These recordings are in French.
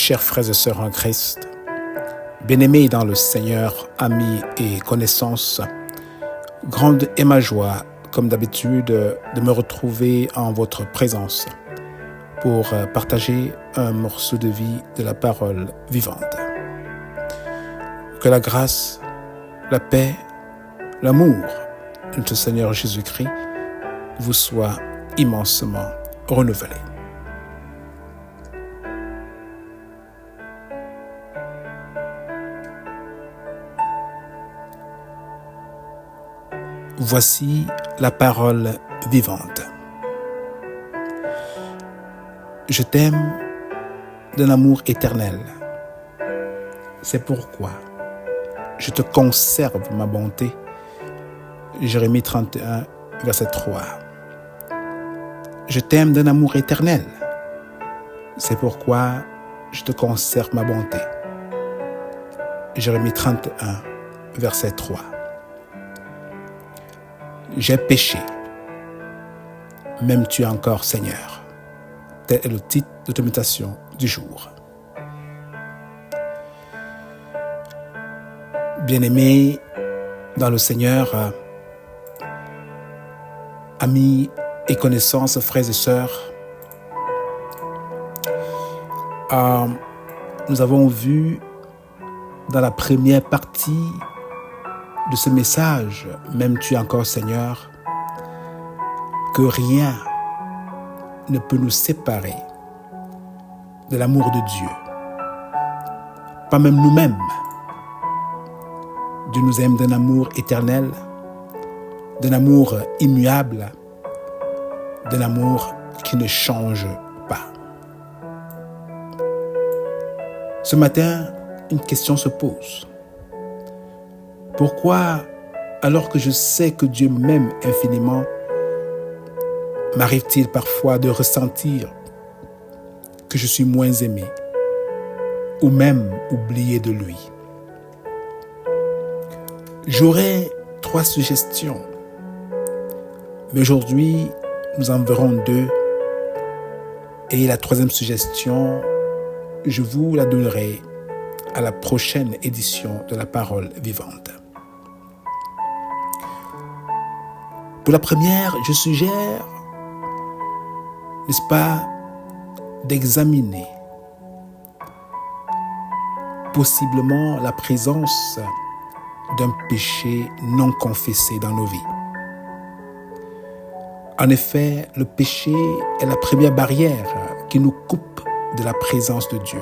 Chers frères et sœurs en Christ, bien-aimés dans le Seigneur, amis et connaissances, grande est ma joie, comme d'habitude, de me retrouver en votre présence pour partager un morceau de vie de la parole vivante. Que la grâce, la paix, l'amour de notre Seigneur Jésus-Christ vous soit immensément renouvelé. Voici la parole vivante. Je t'aime d'un amour éternel. C'est pourquoi je te conserve ma bonté. Jérémie 31, verset 3. Je t'aime d'un amour éternel. C'est pourquoi je te conserve ma bonté. Jérémie 31, verset 3. J'ai péché. M'aimes-tu encore, Seigneur? Tel est le titre de ta méditation du jour. Bien-aimés dans le Seigneur, amis et connaissances, frères et sœurs, nous avons vu dans la première partie de ce message, m'aimes-tu encore, Seigneur, que rien ne peut nous séparer de l'amour de Dieu. Pas même nous-mêmes. Dieu nous aime d'un amour éternel, d'un amour immuable, d'un amour qui ne change pas. Ce matin, une question se pose. Pourquoi, alors que je sais que Dieu m'aime infiniment, m'arrive-t-il parfois de ressentir que je suis moins aimé ou même oublié de lui? J'aurais 3 suggestions, mais aujourd'hui, nous en verrons 2. Et la 3e suggestion, je vous la donnerai à la prochaine édition de la parole vivante. Pour la première, je suggère, n'est-ce pas, d'examiner possiblement la présence d'un péché non confessé dans nos vies. En effet, le péché est la première barrière qui nous coupe de la présence de Dieu.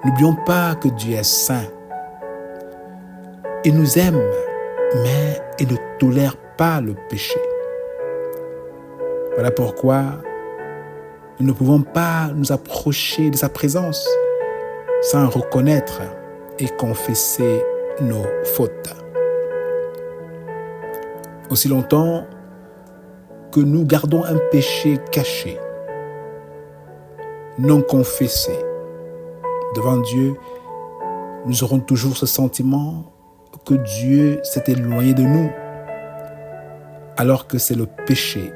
N'oublions pas que Dieu est saint. Il nous aime, mais il ne tolère pas le péché. Voilà pourquoi nous ne pouvons pas nous approcher de sa présence sans reconnaître et confesser nos fautes. Aussi longtemps que nous gardons un péché caché, non confessé, devant Dieu, nous aurons toujours ce sentiment que Dieu s'est éloigné de nous, alors que c'est le péché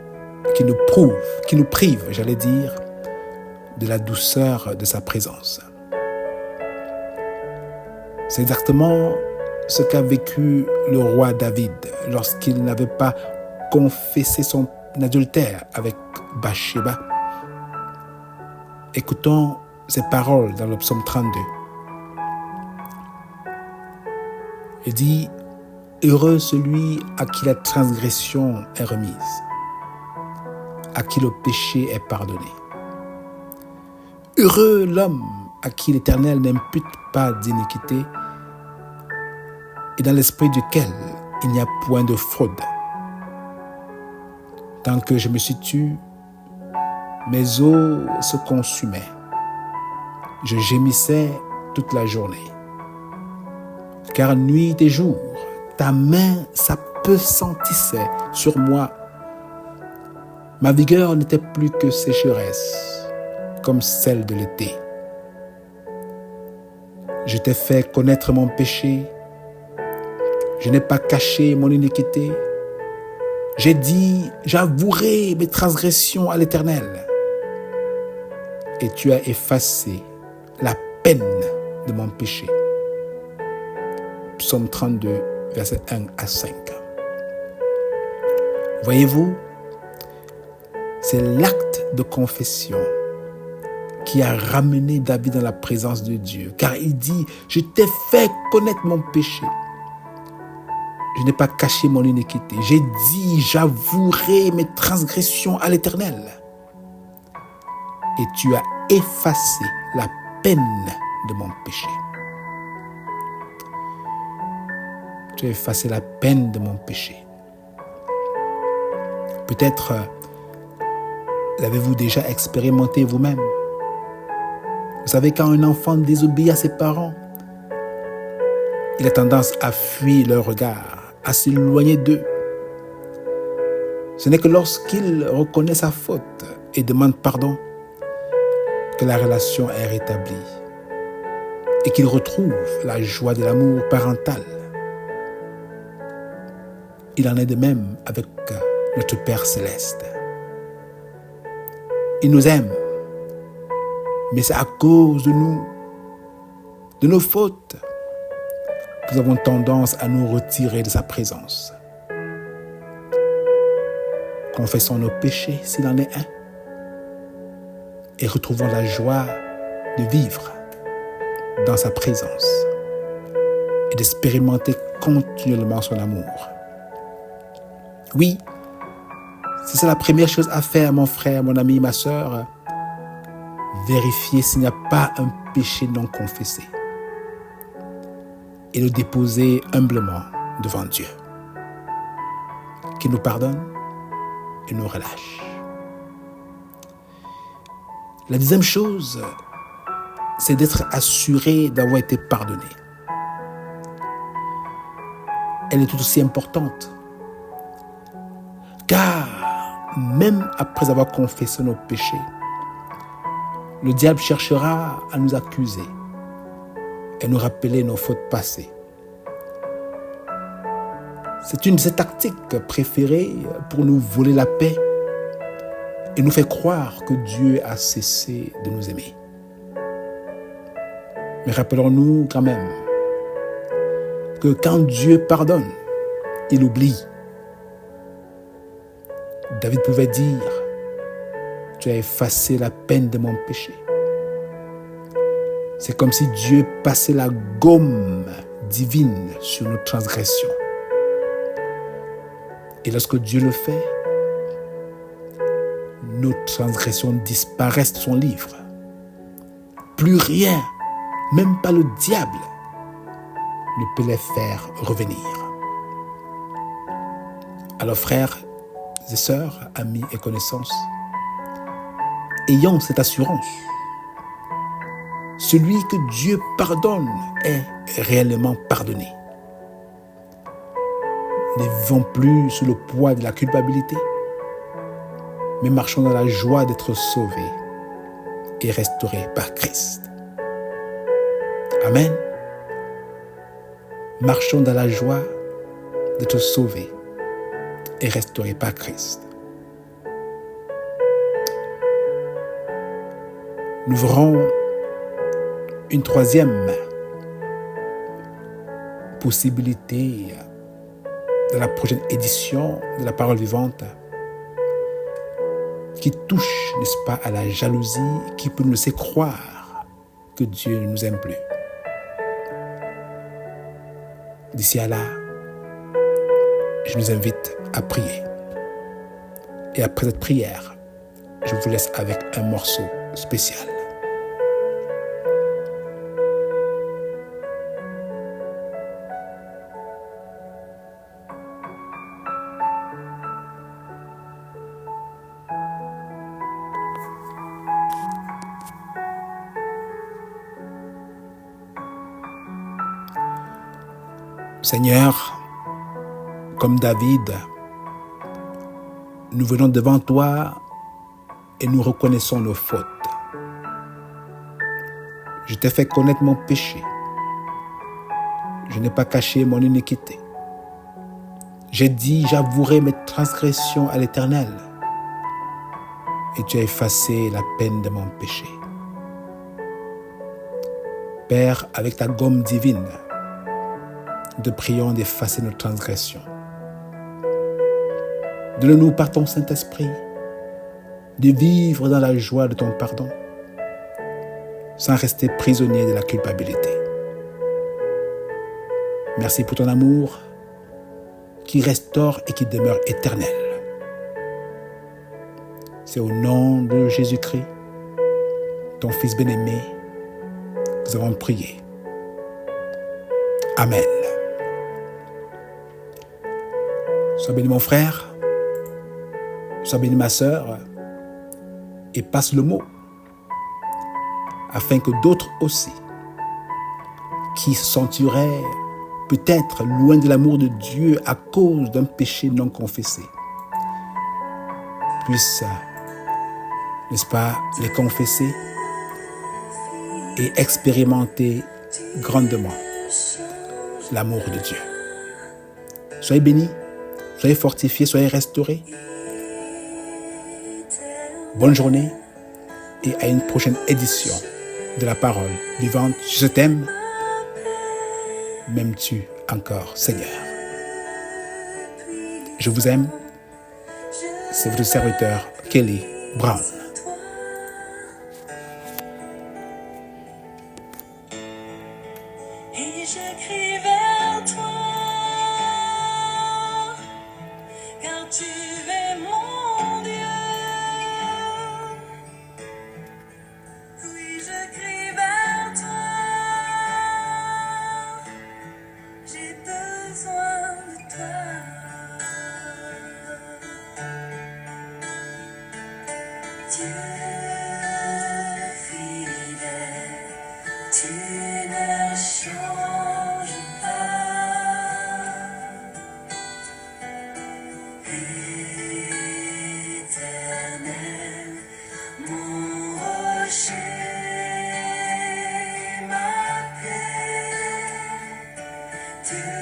qui nous prive, de la douceur de sa présence. C'est exactement ce qu'a vécu le roi David lorsqu'il n'avait pas confessé son adultère avec Bathsheba. Écoutons ces paroles dans le psaume 32. Il dit « Heureux celui à qui la transgression est remise, à qui le péché est pardonné. Heureux l'homme à qui l'Éternel n'impute pas d'iniquité et dans l'esprit duquel il n'y a point de fraude. Tant que je me situe, mes os se consumaient. Je gémissais toute la journée. Car nuit et jour, ta main s'appesantissait sur moi. Ma vigueur n'était plus que sécheresse, comme celle de l'été. Je t'ai fait connaître mon péché. Je n'ai pas caché mon iniquité. J'ai dit, j'avouerai mes transgressions à l'Éternel. et tu as effacé la peine de mon péché. Psaume 32, versets 1 à 5. Voyez-vous, c'est l'acte de confession qui a ramené David dans la présence de Dieu. Car il dit, je t'ai fait connaître mon péché. Je n'ai pas caché mon iniquité. J'ai dit, j'avouerai mes transgressions à l'Éternel. Et tu as effacé la peine de mon péché. Tu as effacé la peine de mon péché. Peut-être l'avez-vous déjà expérimenté vous-même. Vous savez, quand un enfant désobéit à ses parents, il a tendance à fuir leur regard, à s'éloigner d'eux. Ce n'est que lorsqu'il reconnaît sa faute et demande pardon que la relation est rétablie et qu'il retrouve la joie de l'amour parental. Il en est de même avec notre Père Céleste. Il nous aime, mais c'est à cause de nous, de nos fautes, que nous avons tendance à nous retirer de sa présence. Confessons nos péchés s'il en est un et retrouvons la joie de vivre dans sa présence et d'expérimenter continuellement son amour. Oui, c'est la première chose à faire, mon frère, mon ami, ma sœur. Vérifier s'il n'y a pas un péché non confessé et le déposer humblement devant Dieu, qui nous pardonne et nous relâche. La deuxième chose, c'est d'être assuré d'avoir été pardonné. Elle est tout aussi importante, car même après avoir confessé nos péchés, le diable cherchera à nous accuser et nous rappeler nos fautes passées. C'est une de ses tactiques préférées pour nous voler la paix et nous faire croire que Dieu a cessé de nous aimer. Mais rappelons-nous quand même que quand Dieu pardonne, il oublie. David pouvait dire, tu as effacé la peine de mon péché. C'est comme si Dieu passait la gomme divine sur nos transgressions. Et lorsque Dieu le fait, nos transgressions disparaissent de son livre. Plus rien, même pas le diable, ne peut les faire revenir. Alors frères et sœurs, amis et connaissances, ayons cette assurance. Celui que Dieu pardonne est réellement pardonné. Ne vivons plus sous le poids de la culpabilité, mais marchons dans la joie d'être sauvés et restaurés par Christ. Amen. Marchons dans la joie d'être sauvés et restaurés par Christ. Nous verrons une troisième possibilité dans la prochaine édition de la Parole vivante qui touche, n'est-ce pas, à la jalousie qui peut nous laisser croire que Dieu ne nous aime plus. D'ici à là, je nous invite à prier. Et après cette prière, je vous laisse avec un morceau spécial. Seigneur, comme David, nous venons devant toi et nous reconnaissons nos fautes. Je t'ai fait connaître mon péché. Je n'ai pas caché mon iniquité. J'ai dit, j'avouerai mes transgressions à l'Éternel. Et tu as effacé la peine de mon péché. Père, avec ta gomme divine, nous te prions d'effacer nos transgressions. Donne-nous par ton Saint-Esprit de vivre dans la joie de ton pardon, sans rester prisonnier de la culpabilité. Merci pour ton amour qui restaure et qui demeure éternel. C'est au nom de Jésus-Christ, ton Fils bien-aimé, que nous avons prié. Amen. Sois béni mon frère, sois béni ma sœur, et passe le mot, afin que d'autres aussi, qui se sentiraient peut-être loin de l'amour de Dieu à cause d'un péché non confessé, puissent, n'est-ce pas, les confesser et expérimenter grandement l'amour de Dieu. Soyez bénis, soyez fortifiés, soyez restaurés. Bonne journée et à une prochaine édition de la parole vivante. Je t'aime. M'aimes-tu encore, Seigneur? Je vous aime. C'est votre serviteur, Kelly Brown. Et je crie vers toi, car tu es mon Dieu. Oui, je crie vers toi, j'ai besoin de toi. Dieu fidèle, tu ne changes pas. Éternel, mon rocher, ma paix, Dieu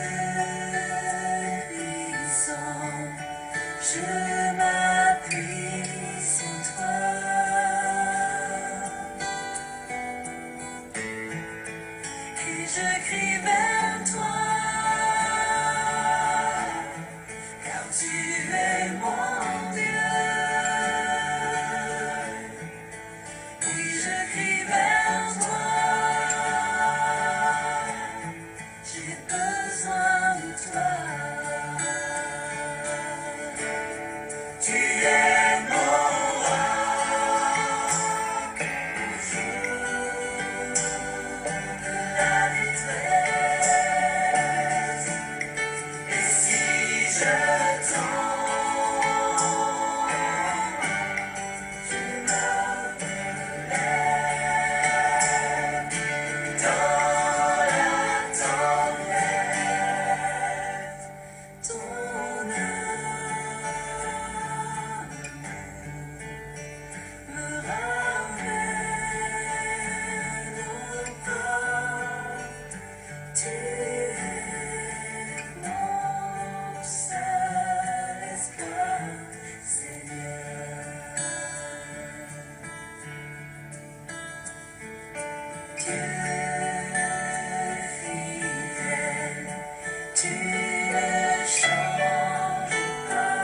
puissant, je m'appuie sur toi. Et je crie vers toi, car tu es mon Dieu. Oui, je crie vers toi, j'ai besoin de toi. Tu es mon roc, la détresse. Et si je tombe, je me relève dans la tempête. Ton âme me ramène au port. Tu es mon seul espoir, Seigneur. Dieu fidèle, tu ne changes pas.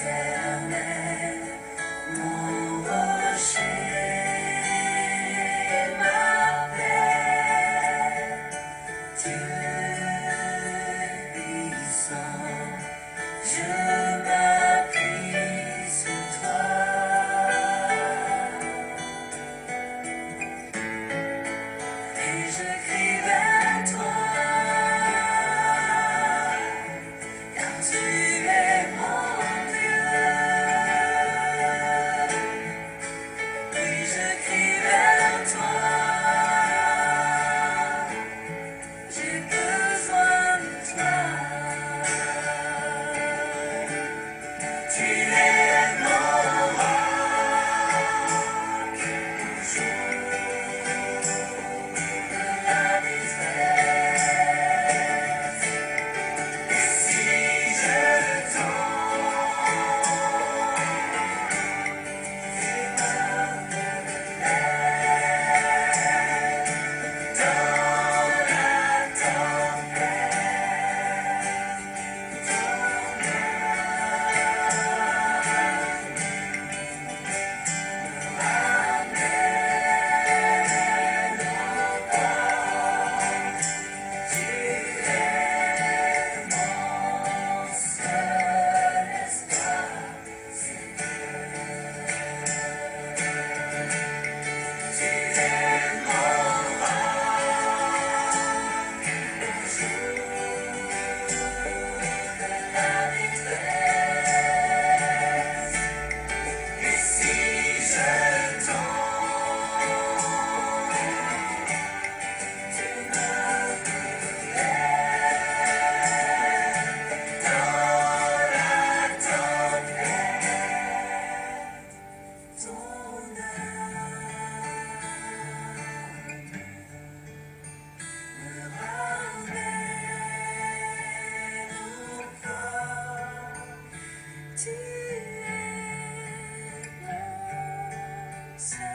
Éternel, mon rocher. say